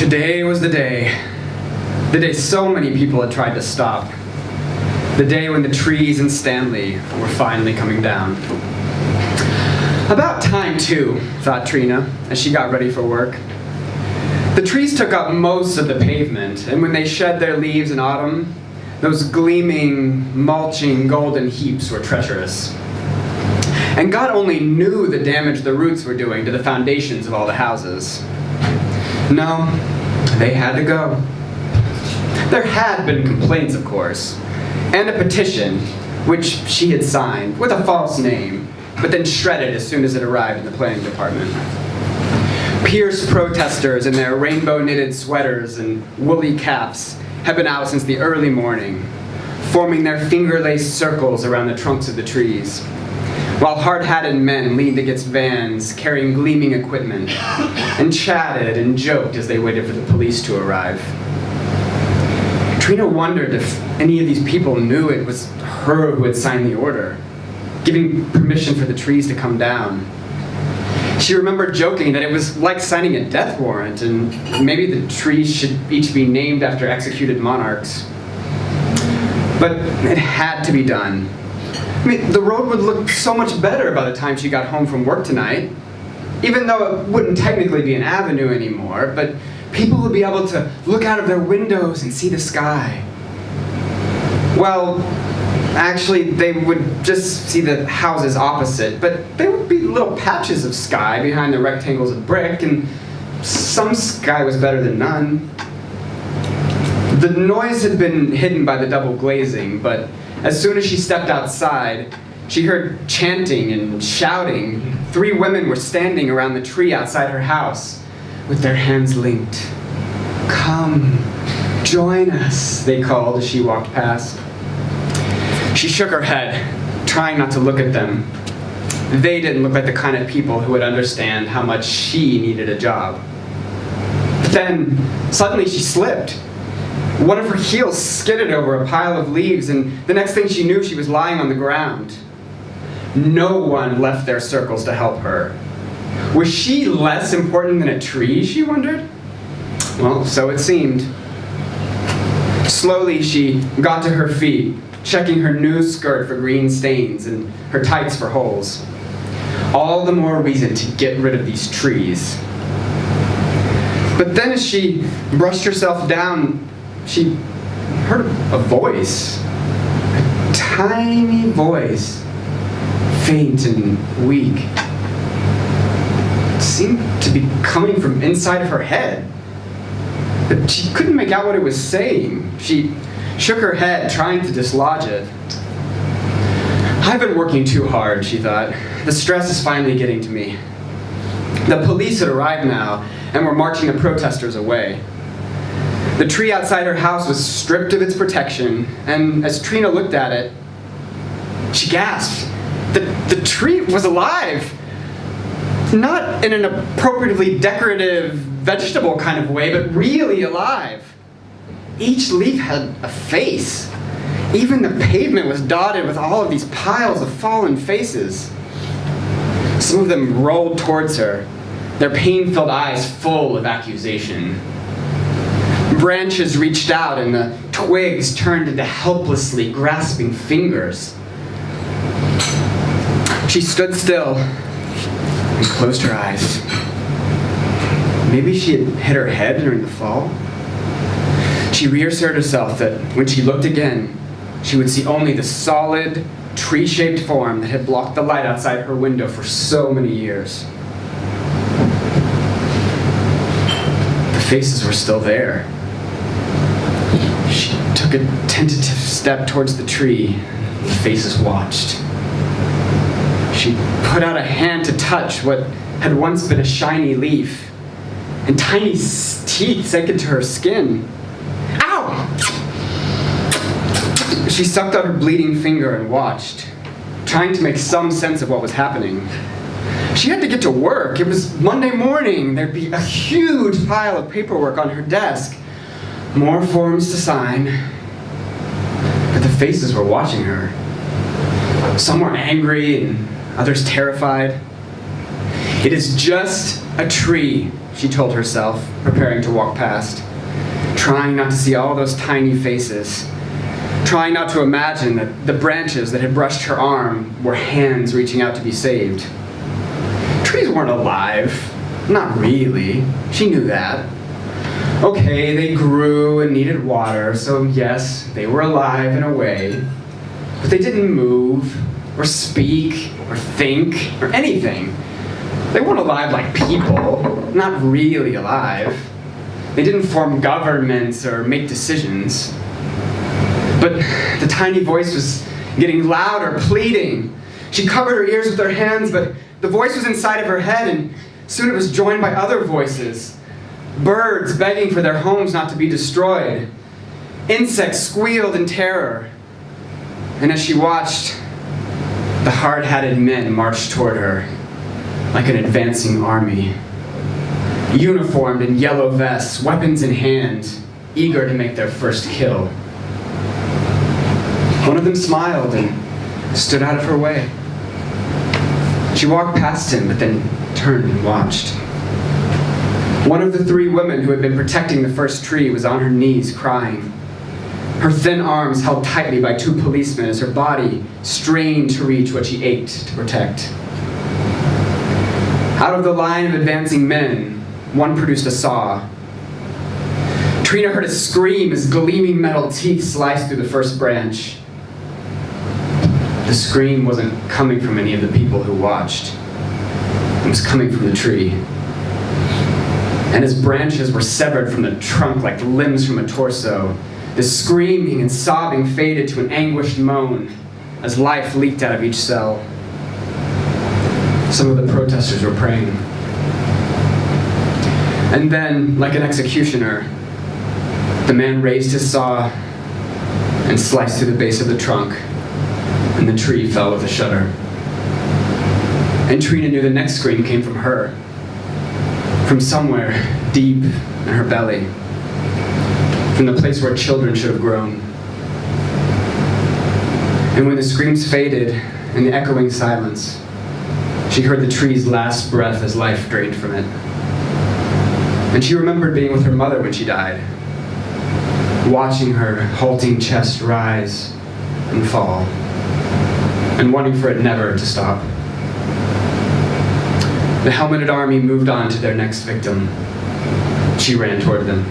Today was the day so many people had tried to stop. The day when the trees in Stanley were finally coming down. About time, too, thought Trina, as she got ready for work. The trees took up most of the pavement, and when they shed their leaves in autumn, those gleaming, mulching golden heaps were treacherous. And God only knew the damage the roots were doing to the foundations of all the houses. No, they had to go. There had been complaints, of course, and a petition, which she had signed with a false name, but then shredded as soon as it arrived in the planning department. Fierce protesters in their rainbow-knitted sweaters and woolly caps had been out since the early morning, forming their finger-laced circles around the trunks of the trees, while hard-hatted men leaned against vans carrying gleaming equipment and chatted and joked as they waited for the police to arrive. Trina wondered if any of these people knew it was her who had signed the order, giving permission for the trees to come down. She remembered joking that it was like signing a death warrant, and maybe the trees should each be named after executed monarchs. But it had to be done. I mean, the road would look so much better by the time she got home from work tonight, even though it wouldn't technically be an avenue anymore, but people would be able to look out of their windows and see the sky. Well, actually, they would just see the houses opposite, but there would be little patches of sky behind the rectangles of brick, and some sky was better than none. The noise had been hidden by the double glazing, but as soon as she stepped outside, she heard chanting and shouting. 3 women were standing around the tree outside her house with their hands linked. "Come, join us," they called as she walked past. She shook her head, trying not to look at them. They didn't look like the kind of people who would understand how much she needed a job. But then, suddenly she slipped. One of her heels skidded over a pile of leaves, and the next thing she knew, she was lying on the ground. No one left their circles to help her. Was she less important than a tree, she wondered? Well, so it seemed. Slowly, she got to her feet, checking her new skirt for green stains and her tights for holes. All the more reason to get rid of these trees. But then as she brushed herself down, she heard a voice. A tiny voice, faint and weak. It seemed to be coming from inside of her head. But she couldn't make out what it was saying. She shook her head, trying to dislodge it. I've been working too hard, she thought. The stress is finally getting to me. The police had arrived now and were marching the protesters away. The tree outside her house was stripped of its protection, and as Trina looked at it, she gasped. The tree was alive! Not in an appropriately decorative vegetable kind of way, but really alive. Each leaf had a face. Even the pavement was dotted with all of these piles of fallen faces. Some of them rolled towards her, their pain-filled eyes full of accusation. Branches reached out and the twigs turned into helplessly grasping fingers. She stood still and closed her eyes. Maybe she had hit her head during the fall. She reassured herself that when she looked again, she would see only the solid, tree-shaped form that had blocked the light outside her window for so many years. The faces were still there. She took a tentative step towards the tree. The faces watched. She put out a hand to touch what had once been a shiny leaf, and tiny teeth sank into her skin. Ow! She sucked out her bleeding finger and watched, trying to make some sense of what was happening. She had to get to work. It was Monday morning. There'd be a huge pile of paperwork on her desk. More forms to sign. But the faces were watching her. Some were angry and others terrified. "It is just a tree," she told herself, preparing to walk past, trying not to see all those tiny faces, trying not to imagine that the branches that had brushed her arm were hands reaching out to be saved. Trees weren't alive. Not really. She knew that. Okay, they grew and needed water, so yes, they were alive in a way. But they didn't move, or speak, or think, or anything. They weren't alive like people, not really alive. They didn't form governments or make decisions. But the tiny voice was getting louder, pleading. She covered her ears with her hands, but the voice was inside of her head, and soon it was joined by other voices. Birds begging for their homes not to be destroyed. Insects squealed in terror. And as she watched, the hard-hatted men marched toward her like an advancing army, uniformed in yellow vests, weapons in hand, eager to make their first kill. One of them smiled and stood out of her way. She walked past him, but then turned and watched. One of the three women who had been protecting the first tree was on her knees crying, her thin arms held tightly by two policemen as her body strained to reach what she ached to protect. Out of the line of advancing men, one produced a saw. Trina heard a scream as gleaming metal teeth sliced through the first branch. The scream wasn't coming from any of the people who watched. It was coming from the tree. And as branches were severed from the trunk like limbs from a torso, the screaming and sobbing faded to an anguished moan as life leaked out of each cell. Some of the protesters were praying. And then, like an executioner, the man raised his saw and sliced through the base of the trunk, and the tree fell with a shudder. And Trina knew the next scream came from her, from somewhere deep in her belly, from the place where children should have grown. And when the screams faded in the echoing silence, she heard the tree's last breath as life drained from it. And she remembered being with her mother when she died, watching her halting chest rise and fall, and wanting for it never to stop. The helmeted army moved on to their next victim. She ran toward them.